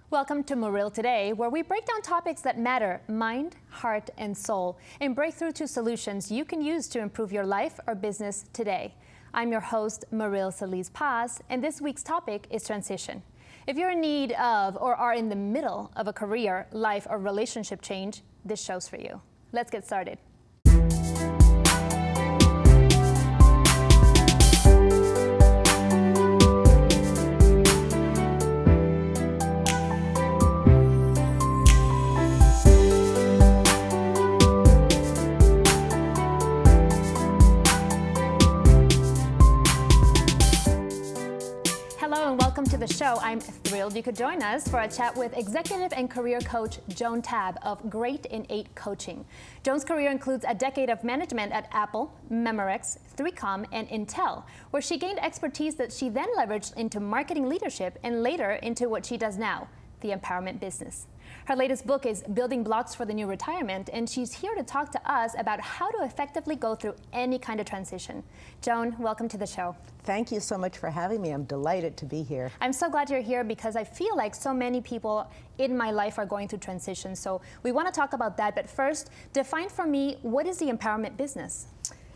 Welcome to Maryl Today, where we break down topics that matter, mind, heart, and soul, and break through to solutions you can use to improve your life or business today. I'm your host, Maryl Paz, and this week's topic is transition. If you're in need of or are in the middle of a career, life, or relationship change, this show's for you. Let's get started. Hello and welcome to the show. I'm thrilled you could join us for a chat with executive and career coach Joan Tabb of Great in 8 Coaching. Joan's career includes a decade of management at Apple, Memorex, 3Com, and Intel, where she gained expertise that she then leveraged into marketing leadership and later into what she does now, the empowerment business. Her latest book is Building Blocks for the New Retirement, and she's here to talk to us about how to effectively go through any kind of transition. Joan, welcome to the show. Thank you so much for having me. I'm delighted to be here. I'm so glad you're here because I feel like so many people in my life are going through transition. So we want to talk about that, but first, define for me, what is the empowerment business?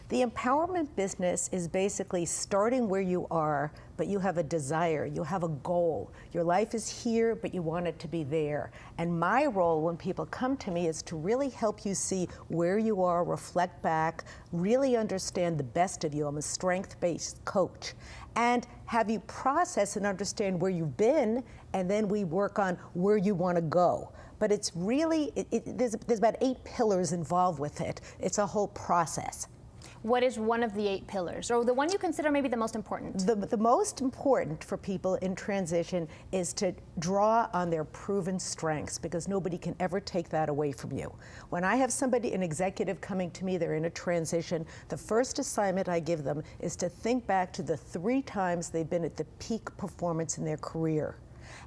The empowerment business is basically starting where you are, but you have a desire, you have a goal. Your life is here, but you want it to be there. And my role when people come to me is to really help you see where you are, reflect back, really understand the best of you. I'm a strength-based coach. And have you process and understand where you've been, and then we work on where you want to go. But it's really, there's about 8 pillars involved with it. It's a whole process. What is one of the 8 pillars, or the one you consider maybe the most important? The most important for people in transition is to draw on their proven strengths, because nobody can ever take that away from you. When I have somebody, an executive coming to me, they're in a transition, the first assignment I give them is to think back to the 3 times they've been at the peak performance in their career.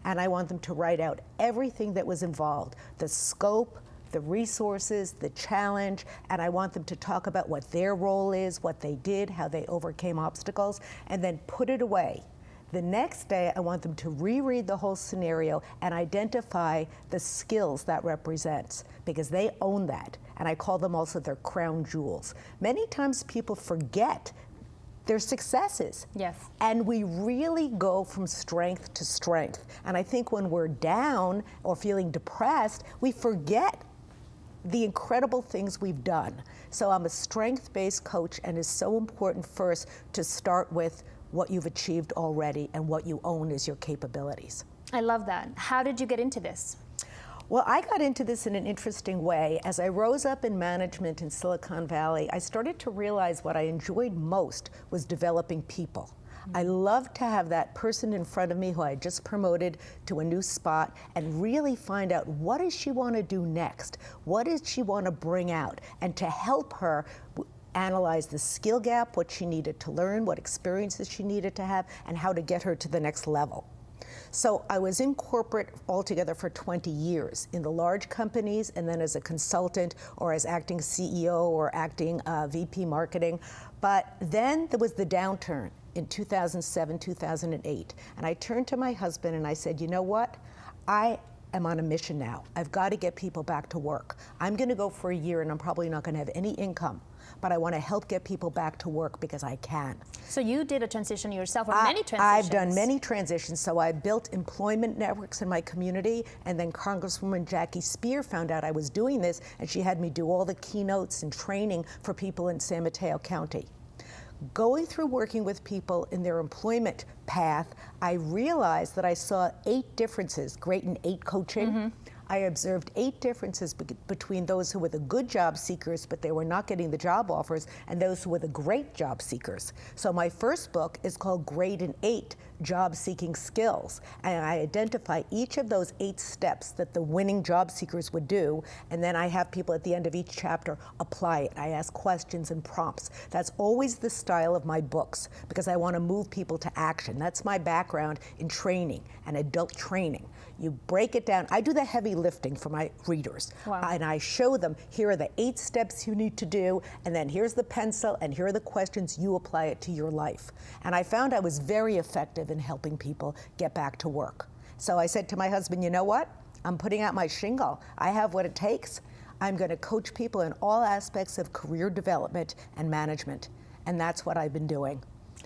And I want them to write out everything that was involved, the scope, the resources, the challenge, and I want them to talk about what their role is, what they did, how they overcame obstacles, and then put it away. The next day, I want them to reread the whole scenario and identify the skills that represents, because they own that, and I call them also their crown jewels. Many times people forget their successes. Yes. And we really go from strength to strength. And I think when we're down or feeling depressed, we forget the incredible things we've done. So I'm a strength-based coach, and it's so important first to start with what you've achieved already and what you own as your capabilities. I love that. How did you get into this? Well, I got into this in an interesting way. As I rose up in management in Silicon Valley, I started to realize what I enjoyed most was developing people. I love to have that person in front of me who I just promoted to a new spot and really find out, what does she want to do next? What does she want to bring out? And to help her analyze the skill gap, what she needed to learn, what experiences she needed to have, and how to get her to the next level. So I was in corporate altogether for 20 years, in the large companies, and then as a consultant or as acting CEO or acting VP marketing. But then there was the downturn in 2007, 2008. And I turned to my husband and I said, you know what? I am on a mission now. I've got to get people back to work. I'm going to go for a year and I'm probably not going to have any income, but I want to help get people back to work because I can. So you did a transition yourself, or many transitions? I've done many transitions. So I built employment networks in my community, and then Congresswoman Jackie Spear found out I was doing this, and she had me do all the keynotes and training for people in San Mateo County. Going through working with people in their employment path, I realized that I saw 8 differences, Great in 8 Coaching. Mm-hmm. I observed 8 differences between those who were the good job seekers, but they were not getting the job offers, and those who were the great job seekers. So my first book is called Great in 8, Job Seeking Skills. And I identify each of those 8 steps that the winning job seekers would do, and then I have people at the end of each chapter apply it. I ask questions and prompts. That's always the style of my books, because I want to move people to action. That's my background in training and adult training. You break it down. I do the heavy lifting for my readers. Wow. And I show them, here are the 8 steps you need to do, and then here's the pencil, and here are the questions, you apply it to your life. And I found I was very effective in helping people get back to work. So I said to my husband, you know what? I'm putting out my shingle. I have what it takes. I'm going to coach people in all aspects of career development and management. And that's what I've been doing.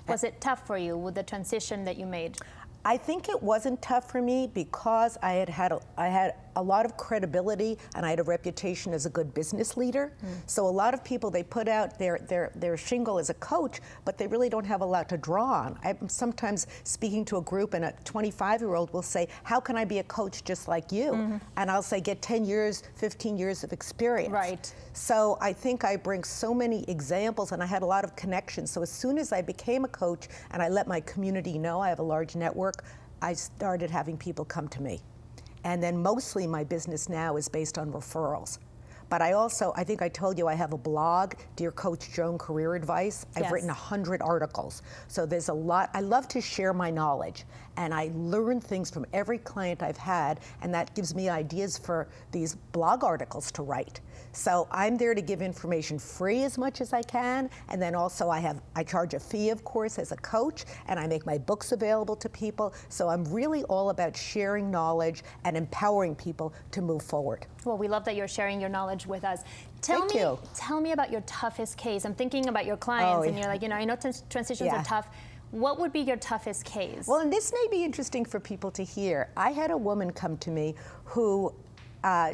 Was it tough for you with the transition that you made? I think it wasn't tough for me because I had a lot of credibility and I had a reputation as a good business leader. So a lot of people, they put out their shingle as a coach, but they really don't have a lot to draw on. I'm sometimes speaking to a group and a 25-year-old will say, how can I be a coach just like you? And I'll say, get 10 years, 15 years of experience. Right. So I think I bring so many examples and I had a lot of connections. So as soon as I became a coach and I let my community know, I have a large network, I started having people come to me. And then mostly my business now is based on referrals. But I think I told you I have a blog, Dear Coach Joan Career Advice. I've written 100 articles. So there's a lot. I love to share my knowledge. And I learn things from every client I've had. And that gives me ideas for these blog articles to write. So I'm there to give information free as much as I can. And then also I charge a fee, of course, as a coach. And I make my books available to people. So I'm really all about sharing knowledge and empowering people to move forward. Well, we love that you're sharing your knowledge with us. Thank you. Tell me about your toughest case. I'm thinking about your clients, and you're like, I know transitions are tough. What would be your toughest case? Well, and this may be interesting for people to hear. I had a woman come to me who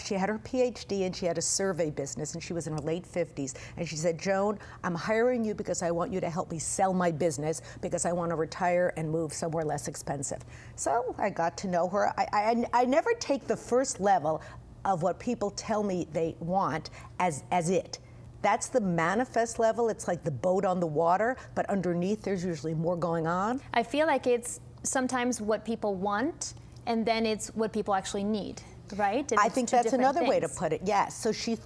she had her PhD and she had a survey business and she was in her late 50s. And she said, Joan, I'm hiring you because I want you to help me sell my business because I want to retire and move somewhere less expensive. So I got to know her. I never take the first level of what people tell me they want as it. That's the manifest level. It's like the boat on the water, but underneath there's usually more going on. I feel like it's sometimes what people want and then it's what people actually need. Right? And I think that's another way to things. put it, yes. So she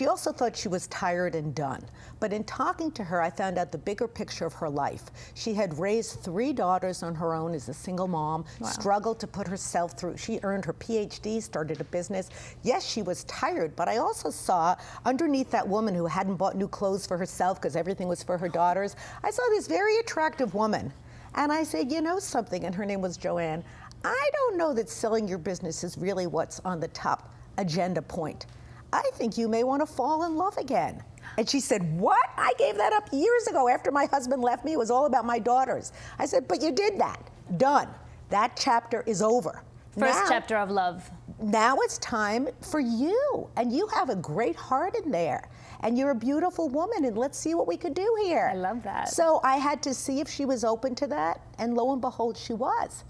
also thought she was tired and done. But in talking to her, I found out the bigger picture of her life. She had raised 3 daughters on her own as a single mom, struggled to put herself through. She earned her PhD, started a business. Yes, she was tired, but I also saw underneath that woman who hadn't bought new clothes for herself because everything was for her daughters, I saw this very attractive woman. And I said, you know something, and her name was Joanne, I don't know that selling your business is really what's on the top agenda point. I think you may want to fall in love again. And she said, what? I gave that up years ago after my husband left me. It was all about my daughters. I said, but you did that. Done. That chapter is over. First chapter of love. Now it's time for you. And you have a great heart in there. And you're a beautiful woman, and let's see what we could do here. I love that. So I had to see if she was open to that, and lo and behold, she was.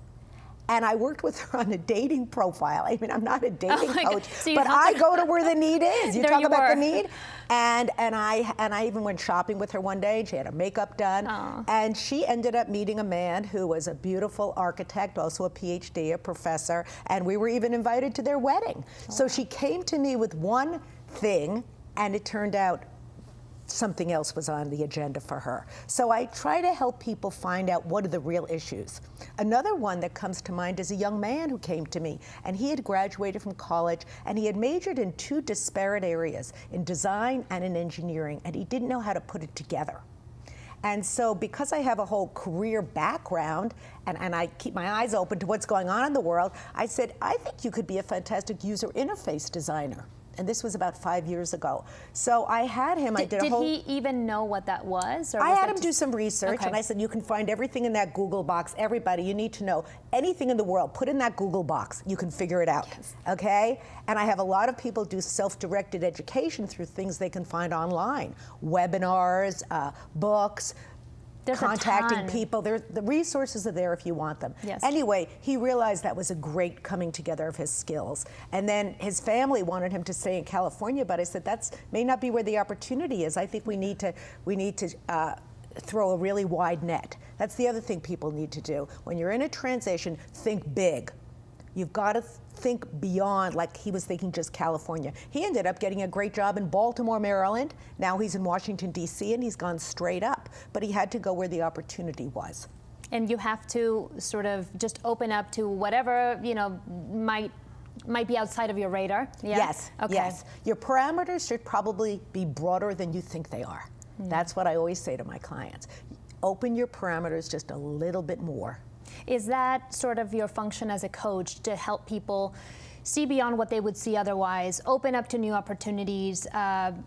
And I worked with her on a dating profile. I mean, I'm not a dating coach, so but I go to where the need is. You there talk you about were. the need. And I even went shopping with her one day, and she had her makeup done. Aww. And she ended up meeting a man who was a beautiful architect, also a PhD, a professor, and we were even invited to their wedding. So she came to me with one thing, and it turned out something else was on the agenda for her. So I try to help people find out what are the real issues. Another one that comes to mind is a young man who came to me, and he had graduated from college, and he had majored in 2 disparate areas, in design and in engineering, and he didn't know how to put it together. And so because I have a whole career background, and I keep my eyes open to what's going on in the world, I said, I think you could be a fantastic user interface designer. And this was about 5 years ago. So I had him, Did he even know what that was? Or I was had that him do some research, and I said, you can find everything in that Google box. Everybody, you need to know anything in the world, put in that Google box. You can figure it out, okay? And I have a lot of people do self-directed education through things they can find online, webinars, books, There's contacting people. The resources are there if you want them. Yes. Anyway, he realized that was a great coming together of his skills. And then his family wanted him to stay in California, but I said that may not be where the opportunity is. I think we need to throw a really wide net. That's the other thing people need to do. When you're in a transition, think big. You've got to think beyond, like he was thinking just California. He ended up getting a great job in Baltimore, Maryland. Now he's in Washington, D.C., and he's gone straight up. But he had to go where the opportunity was. And you have to sort of just open up to whatever, might be outside of your radar. Yeah? Yes, okay. Yes. Your parameters should probably be broader than you think they are. That's what I always say to my clients. Open your parameters just a little bit more. Is that sort of your function as a coach, to help people see beyond what they would see otherwise, open up to new opportunities,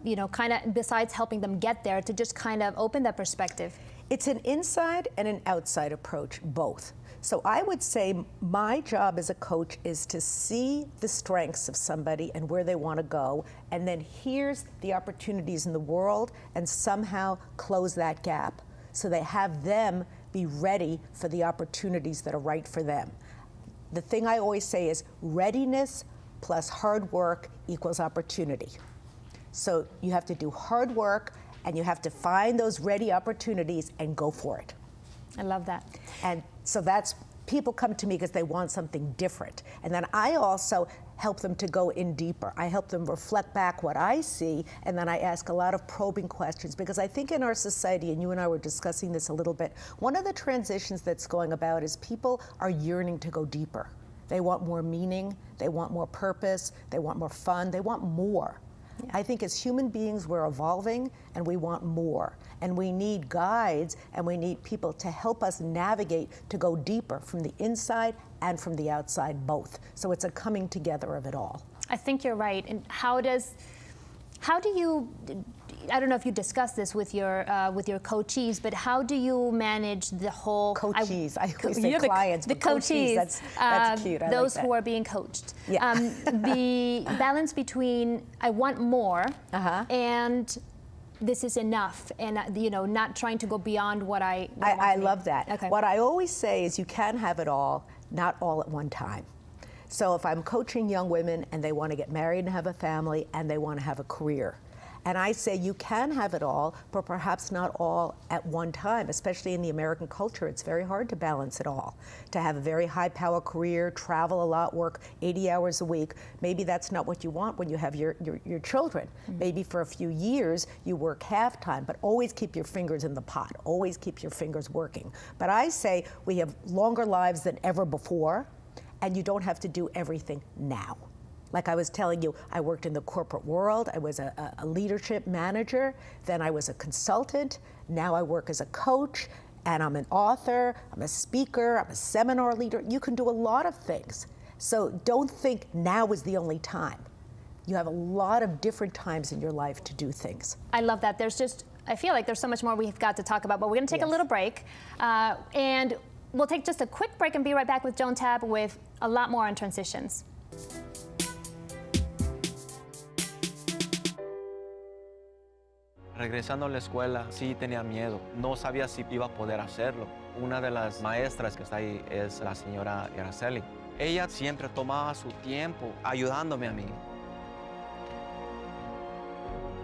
you know, kind of besides helping them get there, to just kind of open that perspective? It's an inside and an outside approach, both. So I would say my job as a coach is to see the strengths of somebody and where they want to go, and then here's the opportunities in the world and somehow close that gap so they have them be ready for the opportunities that are right for them. The thing I always say is readiness plus hard work equals opportunity. So you have to do hard work and you have to find those ready opportunities and go for it. I love that. And so that's, people come to me because they want something different. And then I also help them to go in deeper. I help them reflect back what I see, and then I ask a lot of probing questions, because I think in our society, and you and I were discussing this a little bit, one of the transitions that's going about is people are yearning to go deeper. They want more meaning, they want more purpose, they want more fun, they want more. Yeah. I think as human beings, we're evolving and we want more. And we need guides and we need people to help us navigate to go deeper from the inside and from the outside, both. So it's a coming together of it all. I think you're right. And how do you, I don't know if you discuss this with your coachees, but how do you manage the whole... Coachees, I always say clients, the but coachees, that's cute. I those like that. Who are being coached. Yeah. The balance between I want more and this is enough, and you know, not trying to go beyond what I love that. Okay. What I always say is you can have it all, not all at one time. So if I'm coaching young women and they want to get married and have a family and they want to have a career, and I say you can have it all, but perhaps not all at one time, especially in the American culture. It's very hard to balance it all. To have a very high power career, travel a lot, work 80 hours a week, maybe that's not what you want when you have your children. Mm-hmm. Maybe for a few years you work half time, but always keep your fingers in the pot, always keep your fingers working. But I say we have longer lives than ever before, and you don't have to do everything now. Like I was telling you, I worked in the corporate world. I was a leadership manager. Then I was a consultant. Now I work as a coach, and I'm an author, I'm a speaker, I'm a seminar leader. You can do a lot of things. So don't think now is the only time. You have a lot of different times in your life to do things. I love that. I feel like there's so much more we've got to talk about, but we're going to take a little break. And we'll take just a quick break and be right back with Joan Tabb with a lot more on transitions. Regresando a la escuela, sí tenía miedo. No sabía si iba a poder hacerlo. Una de las maestras que está ahí es la señora Araceli. Ella siempre tomaba su tiempo ayudándome a mí.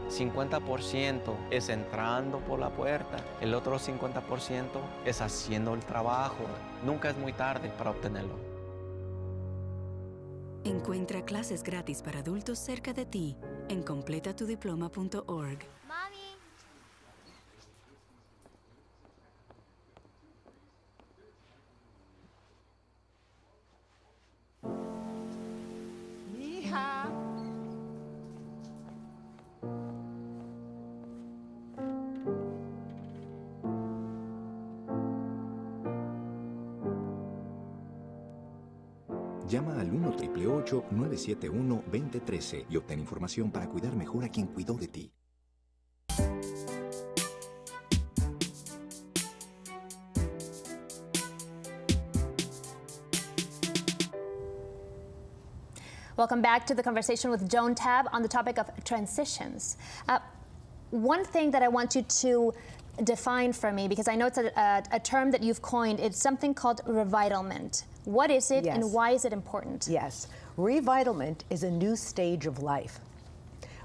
50% es entrando por la puerta, el otro 50% es haciendo el trabajo. Nunca es muy tarde para obtenerlo. Encuentra clases gratis para adultos cerca de ti en completatudiploma.org. Llama al 1-888-971-2013 y obtén información para cuidar mejor a quien cuidó de ti. Welcome back to the conversation with Joan Tabb on the topic of transitions. One thing that I want you to define for me, because I know it's a term that you've coined, it's something called revitlement. What is it, and why is it important? Yes. Revitlement is a new stage of life.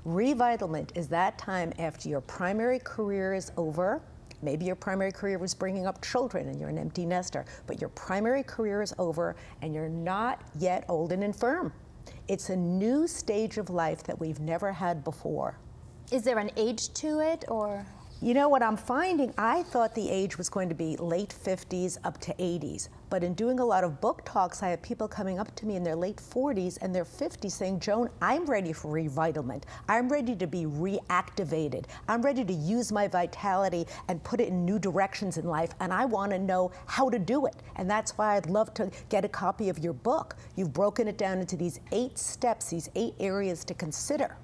Revitlement is that time after your primary career is over. Maybe your primary career was bringing up children and you're an empty nester, but your primary career is over and you're not yet old and infirm. It's a new stage of life that we've never had before. Is there an age to it, or? You know what I'm finding? I thought the age was going to be late 50s up to 80s. But in doing a lot of book talks, I have people coming up to me in their late 40s and their 50s saying, Joan, I'm ready for revitlement. I'm ready to be reactivated. I'm ready to use my vitality and put it in new directions in life, and I want to know how to do it. And that's why I'd love to get a copy of your book. You've broken it down into these 8 steps, these 8 areas to consider.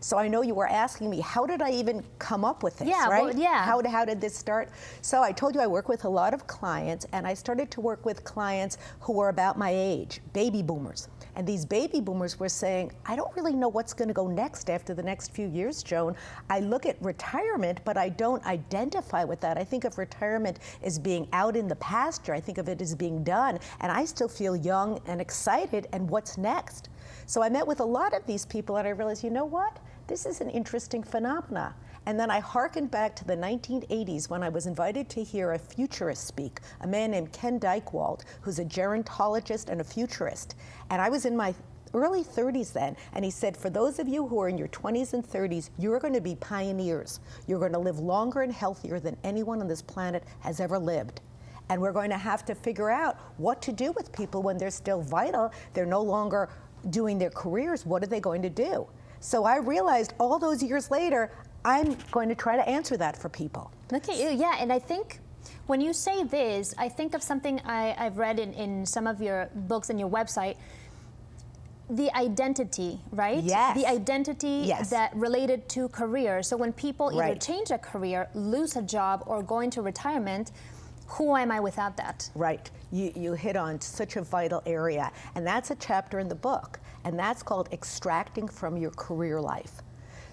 So I know you were asking me, how did I even come up with this, right? Well, yeah. How did this start? So I told you I work with a lot of clients, and I started to work with clients who were about my age, baby boomers. And these baby boomers were saying, I don't really know what's going to go next after the next few years, Joan. I look at retirement, but I don't identify with that. I think of retirement as being out in the pasture. I think of it as being done. And I still feel young and excited, and what's next? So I met with a lot of these people, and I realized, you know what? This is an interesting phenomena. And then I hearkened back to the 1980s when I was invited to hear a futurist speak, a man named Ken Dykewald, who's a gerontologist and a futurist. And I was in my early 30s then, and he said, for those of you who are in your 20s and 30s, you're going to be pioneers. You're going to live longer and healthier than anyone on this planet has ever lived. And we're going to have to figure out what to do with people when they're still vital. They're no longer doing their careers. What are they going to do? So I realized all those years later, I'm going to try to answer that for people. Okay, yeah, and I think when you say this, I think of something I've read in some of your books and your website, the identity, right? Yes. The identity Yes. that related to career. So when people either Right. change a career, lose a job, or go into retirement, who am I without that? Right. You hit on such a vital area. And that's a chapter in the book. And that's called Extracting from Your Career Life.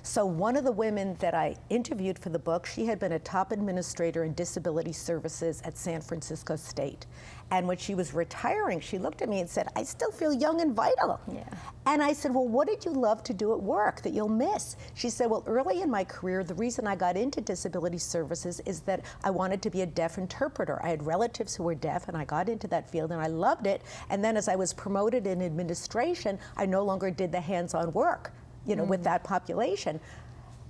So one of the women that I interviewed for the book, she had been a top administrator in disability services at San Francisco State. And when she was retiring, she looked at me and said, I still feel young and vital. Yeah. And I said, well, what did you love to do at work that you'll miss? She said, well, early in my career, the reason I got into disability services is that I wanted to be a deaf interpreter. I had relatives who were deaf, and I got into that field, and I loved it. And then as I was promoted in administration, I no longer did the hands-on work, with that population.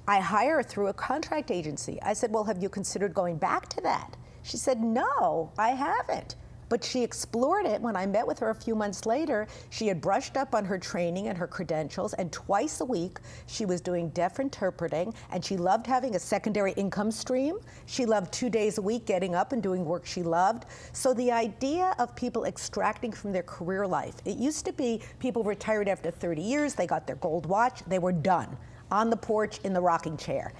I hire through a contract agency. I said, well, have you considered going back to that? She said, no, I haven't. But she explored it. When I met with her a few months later, she had brushed up on her training and her credentials, and twice a week she was doing deaf interpreting, and she loved having a secondary income stream. She loved 2 days a week getting up and doing work she loved. So the idea of people extracting from their career life, it used to be people retired after 30 years, they got their gold watch, they were done, on the porch in the rocking chair.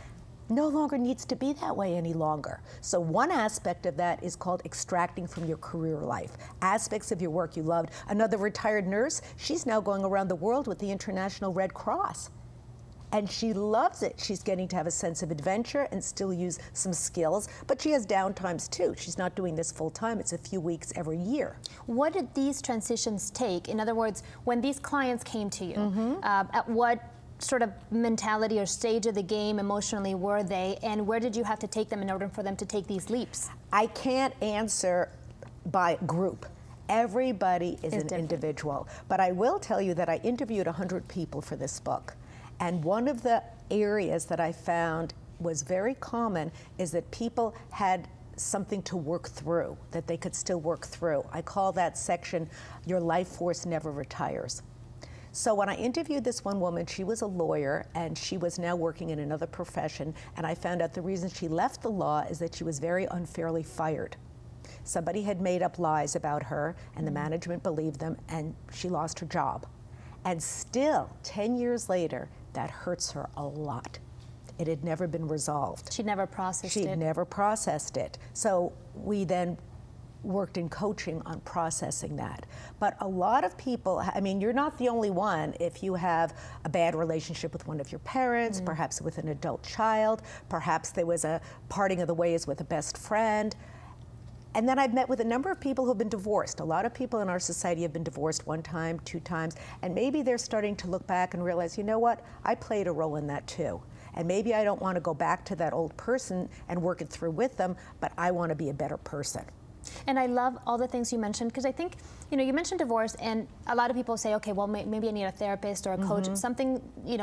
No longer needs to be that way any longer. So one aspect of that is called extracting from your career life, aspects of your work you loved. Another retired nurse, she's now going around the world with the International Red Cross. And she loves it. She's getting to have a sense of adventure and still use some skills, but she has downtimes too. She's not doing this full time. It's a few weeks every year. What did these transitions take? In other words, when these clients came to you, at what sort of mentality or stage of the game emotionally were they, and where did you have to take them in order for them to take these leaps? I can't answer by group. Everybody is an different. individual. But I will tell you that I interviewed 100 people for this book. And one of the areas that I found was very common is that people had something to work through, that they could still work through. I call that section, Your Life Force Never Retires. So when I interviewed this one woman, she was a lawyer, and she was now working in another profession, and I found out the reason she left the law is that she was very unfairly fired. Somebody had made up lies about her, and the management believed them, and she lost her job. And still, 10 years later, that hurts her a lot. It had never been resolved. She never processed it. She'd never processed it. So we then worked in coaching on processing that. But a lot of people, I mean, you're not the only one. If you have a bad relationship with one of your parents, perhaps with an adult child, perhaps there was a parting of the ways with a best friend. And then I've met with a number of people who've been divorced. A lot of people in our society have been divorced 1 time, 2 times, and maybe they're starting to look back and realize, you know what, I played a role in that too. And maybe I don't want to go back to that old person and work it through with them, but I want to be a better person. And I love all the things you mentioned, because I think, you mentioned divorce, and a lot of people say, okay, well, maybe I need a therapist or a coach, something,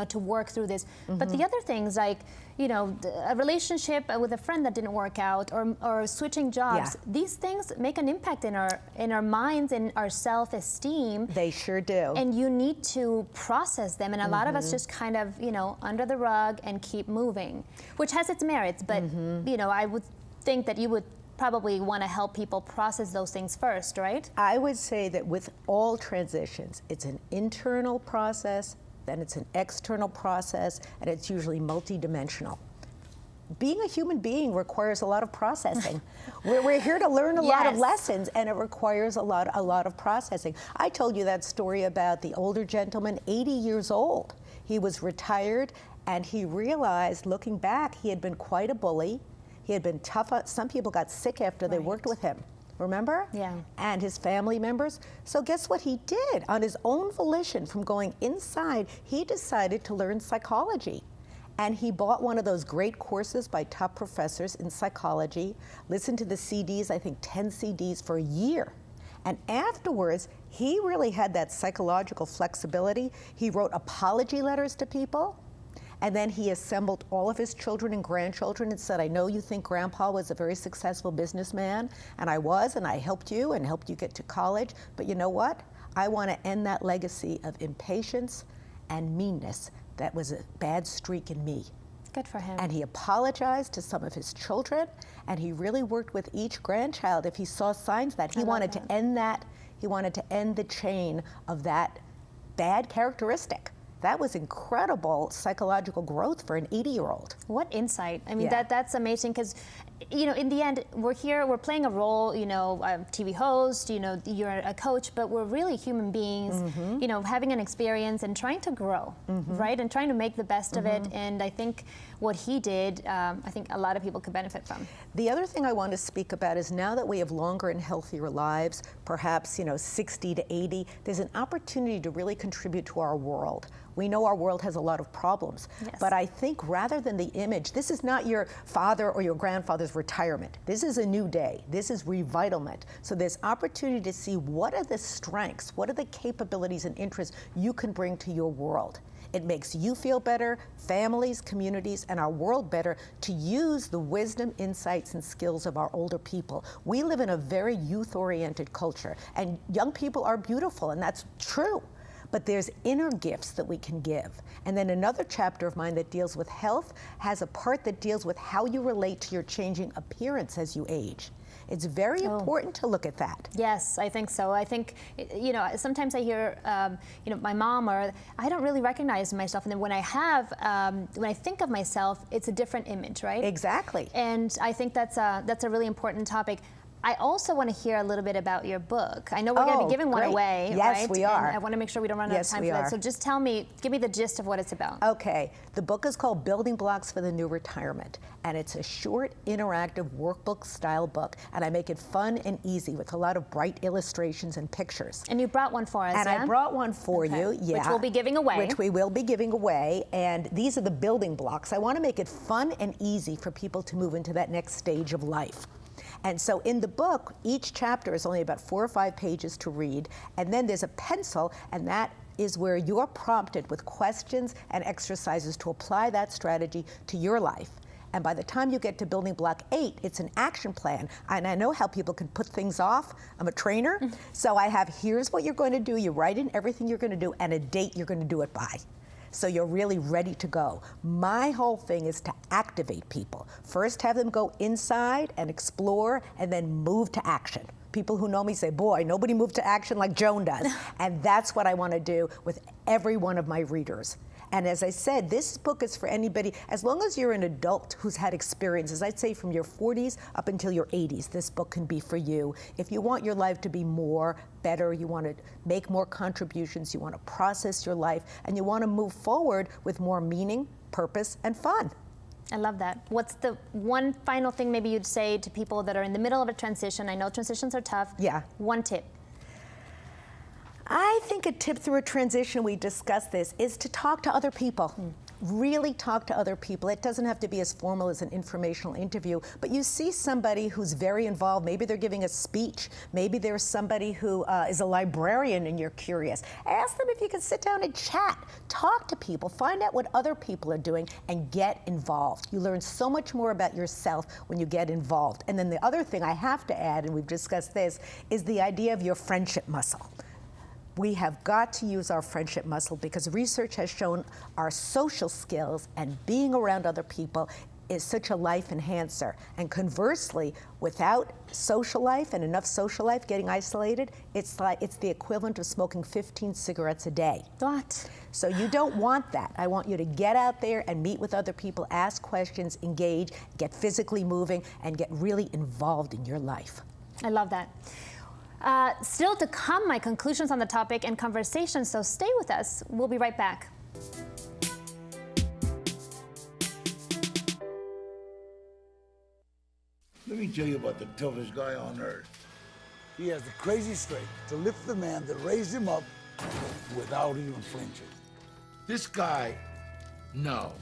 to work through this. But the other things, like, a relationship with a friend that didn't work out, or switching jobs, these things make an impact in our minds and our self-esteem. They sure do. And you need to process them, and a lot of us just kind of, under the rug and keep moving, which has its merits, but, I would think that you would probably want to help people process those things first, right? I would say that with all transitions, it's an internal process, then it's an external process, and it's usually multidimensional. Being a human being requires a lot of processing. We're here to learn a lot of lessons, and it requires a lot of processing. I told you that story about the older gentleman, 80 years old. He was retired, and he realized, looking back, he had been quite a bully. He had been tough. Some people got sick after they worked with him. Remember? Yeah. And his family members. So guess what he did? On his own volition, from going inside, he decided to learn psychology. And he bought one of those great courses by top professors in psychology, listened to the CDs, I think 10 CDs for a year. And afterwards, he really had that psychological flexibility. He wrote apology letters to people. And then he assembled all of his children and grandchildren and said, I know you think Grandpa was a very successful businessman, and I was, and I helped you get to college, but you know what? I want to end that legacy of impatience and meanness that was a bad streak in me. Good for him. And he apologized to some of his children, and he really worked with each grandchild if he saw signs that he wanted to end that, he wanted to end the chain of that bad characteristic. That was incredible psychological growth for an 80-year-old. What insight. I mean, that's amazing, because, in the end, we're playing a role, a TV host, you're a coach, but we're really human beings, having an experience and trying to grow, right? And trying to make the best of it. And I think what he did, I think a lot of people could benefit from. The other thing I want to speak about is, now that we have longer and healthier lives, perhaps, 60 to 80, there's an opportunity to really contribute to our world. We know our world has a lot of problems, but I think rather than the image, this is not your father or your grandfather's retirement. This is a new day. This is revitlement. So there's opportunity to see what are the strengths, what are the capabilities and interests you can bring to your world. It makes you feel better, families, communities, and our world better, to use the wisdom, insights, and skills of our older people. We live in a very youth-oriented culture, and young people are beautiful, and that's true. But there's inner gifts that we can give. And then another chapter of mine that deals with health has a part that deals with how you relate to your changing appearance as you age. It's very important to look at that. Yes, I think so. I think, sometimes I hear, my mom, or I don't really recognize myself. And then when I think of myself, it's a different image, right? Exactly. And I think that's a really important topic. I also want to hear a little bit about your book. I know we're going to be giving one away, yes, right? we are. And I want to make sure we don't run out of time for that. So just give me the gist of what it's about. Okay, the book is called Building Blocks for the New Retirement, and it's a short, interactive workbook-style book, and I make it fun and easy with a lot of bright illustrations and pictures. And you brought one for us, And I brought one for you, Which we'll be giving away. Which we will be giving away, and these are the building blocks. I want to make it fun and easy for people to move into that next stage of life. And so in the book, each chapter is only about 4 or 5 pages to read, and then there's a pencil, and that is where you're prompted with questions and exercises to apply that strategy to your life. And by the time you get to building block 8, it's an action plan. And I know how people can put things off. I'm a trainer, so I have, here's what you're going to do. You write in everything you're going to do and a date you're going to do it by. So you're really ready to go. My whole thing is to activate people. First, have them go inside and explore, and then move to action. People who know me say, boy, nobody moved to action like Joan does. And that's what I want to do with every one of my readers. And as I said, this book is for anybody, as long as you're an adult who's had experiences, I'd say from your 40s up until your 80s, this book can be for you. If you want your life to be more, better, you want to make more contributions, you want to process your life, and you want to move forward with more meaning, purpose, and fun. I love that. What's the one final thing maybe you'd say to people that are in the middle of a transition? I know transitions are tough. Yeah. One tip. I think a tip through a transition, we discussed this, is to talk to other people. really talk to other people. It doesn't have to be as formal as an informational interview, but you see somebody who's very involved. Maybe they're giving a speech. Maybe there's somebody who is a librarian and you're curious. Ask them if you can sit down and chat. Talk to people. Find out what other people are doing and get involved. You learn so much more about yourself when you get involved. And then the other thing I have to add, and we've discussed this, is the idea of your friendship muscle. We have got to use our friendship muscle because research has shown our social skills and being around other people is such a life enhancer. And conversely, without social life and enough social life, getting isolated, it's the equivalent of smoking 15 cigarettes a day. What? So you don't want that. I want you to get out there and meet with other people, ask questions, engage, get physically moving, and get really involved in your life. I love that. Still to come, my conclusions on the topic and conversations, so stay with us. We'll be right back. Let me tell you about the toughest guy on earth. He has the crazy strength to lift the man that raised him up without even flinching. This guy, no,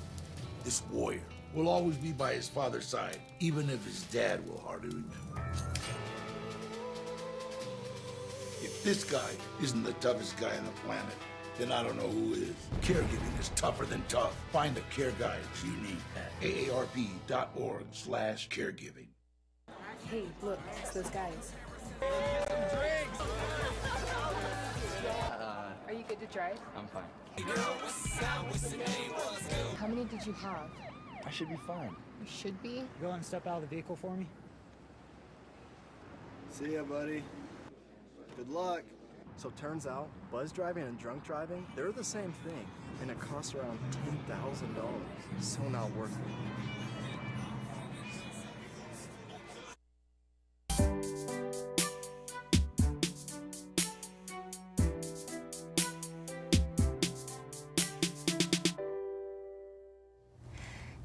this warrior, will always be by his father's side, even if his dad will hardly remember. If this guy isn't the toughest guy on the planet, then I don't know who is. Caregiving is tougher than tough. Find the care guides you need at aarp.org/caregiving. Hey, look, it's those guys. Are you good to drive? I'm fine. How many did you have? I should be fine. You should be. Go and step out of the vehicle for me. See ya, buddy. Good luck. So turns out, buzz driving and drunk driving, they're the same thing, and it costs around $10,000. So not worth it.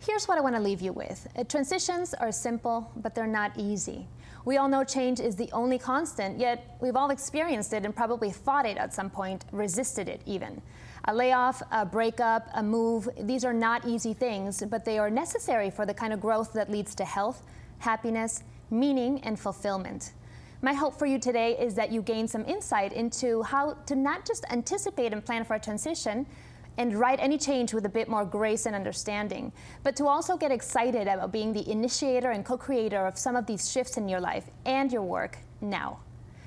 Here's what I want to leave you with. Transitions are simple, but they're not easy. We all know change is the only constant, yet we've all experienced it and probably fought it at some point, resisted it even. A layoff, a breakup, a move, these are not easy things, but they are necessary for the kind of growth that leads to health, happiness, meaning, and fulfillment. My hope for you today is that you gain some insight into how to not just anticipate and plan for a transition, and write any change with a bit more grace and understanding, but to also get excited about being the initiator and co-creator of some of these shifts in your life and your work now.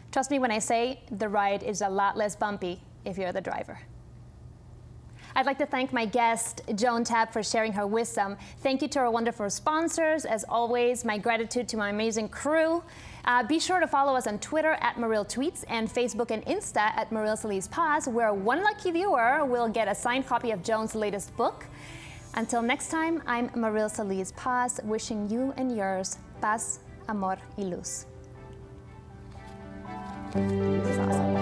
Trust me when I say the ride is a lot less bumpy if you're the driver. I'd like to thank my guest, Joan Tabb, for sharing her wisdom. Thank you to our wonderful sponsors. As always, my gratitude to my amazing crew. Be sure to follow us on Twitter at Maryl Tweets and Facebook and Insta at Maryl Solis Paz, where one lucky viewer will get a signed copy of Joan's latest book. Until next time, I'm Maryl Solis Paz, wishing you and yours paz, amor y luz. This is awesome.